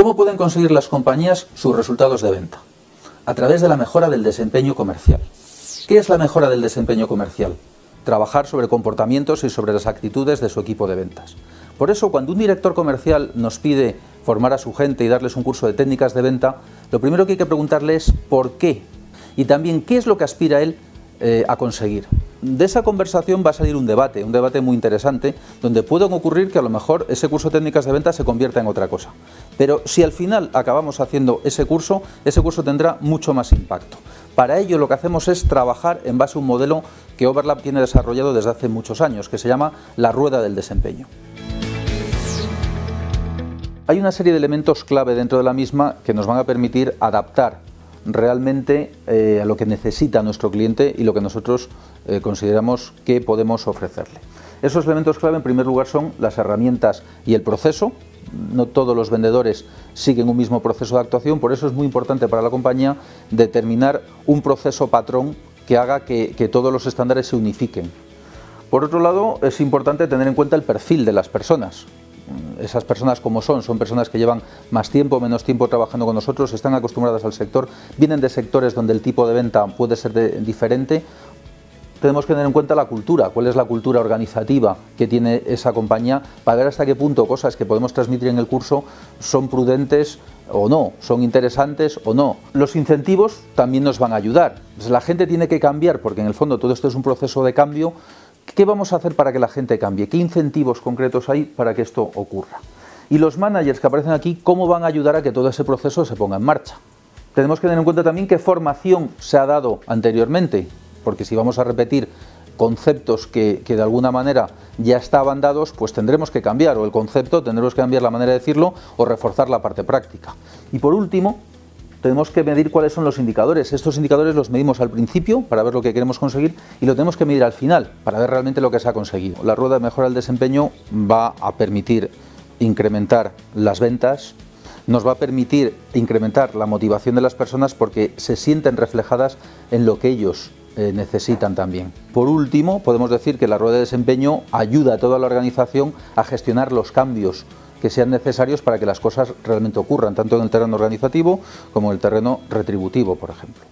¿Cómo pueden conseguir las compañías sus resultados de venta? A través de la mejora del desempeño comercial. ¿Qué es la mejora del desempeño comercial? Trabajar sobre comportamientos y sobre las actitudes de su equipo de ventas. Por eso, cuando un director comercial nos pide formar a su gente y darles un curso de técnicas de venta, lo primero que hay que preguntarle es ¿por qué? Y también ¿qué es lo que aspira él a conseguir? De esa conversación va a salir un debate muy interesante, donde puede ocurrir que a lo mejor ese curso de técnicas de venta se convierta en otra cosa. Pero si al final acabamos haciendo ese curso tendrá mucho más impacto. Para ello lo que hacemos es trabajar en base a un modelo que Overlap tiene desarrollado desde hace muchos años, que se llama la rueda del desempeño. Hay una serie de elementos clave dentro de la misma que nos van a permitir adaptar realmente a lo que necesita nuestro cliente y lo que nosotros consideramos que podemos ofrecerle. Esos elementos clave en primer lugar son las herramientas y el proceso. No todos los vendedores siguen un mismo proceso de actuación, por eso es muy importante para la compañía determinar un proceso patrón que haga que todos los estándares se unifiquen. Por otro lado, es importante tener en cuenta el perfil de las personas. Esas personas como son personas que llevan más tiempo o menos tiempo trabajando con nosotros, están acostumbradas al sector, vienen de sectores donde el tipo de venta puede ser diferente. Tenemos que tener en cuenta la cultura, cuál es la cultura organizativa que tiene esa compañía, para ver hasta qué punto cosas que podemos transmitir en el curso son prudentes o no, son interesantes o no. Los incentivos también nos van a ayudar. Pues la gente tiene que cambiar, porque en el fondo todo esto es un proceso de cambio. ¿Qué vamos a hacer para que la gente cambie? ¿Qué incentivos concretos hay para que esto ocurra? Y los managers que aparecen aquí, ¿cómo van a ayudar a que todo ese proceso se ponga en marcha? Tenemos que tener en cuenta también qué formación se ha dado anteriormente, porque si vamos a repetir conceptos que de alguna manera ya estaban dados, pues tendremos que cambiar o el concepto, tendremos que cambiar la manera de decirlo o reforzar la parte práctica. Y por último, tenemos que medir cuáles son los indicadores. Estos indicadores los medimos al principio para ver lo que queremos conseguir y lo tenemos que medir al final para ver realmente lo que se ha conseguido. La rueda de mejora del desempeño va a permitir incrementar las ventas, nos va a permitir incrementar la motivación de las personas porque se sienten reflejadas en lo que ellos necesitan también. Por último, podemos decir que la rueda de desempeño ayuda a toda la organización a gestionar los cambios que sean necesarios para que las cosas realmente ocurran, tanto en el terreno organizativo como en el terreno retributivo, por ejemplo.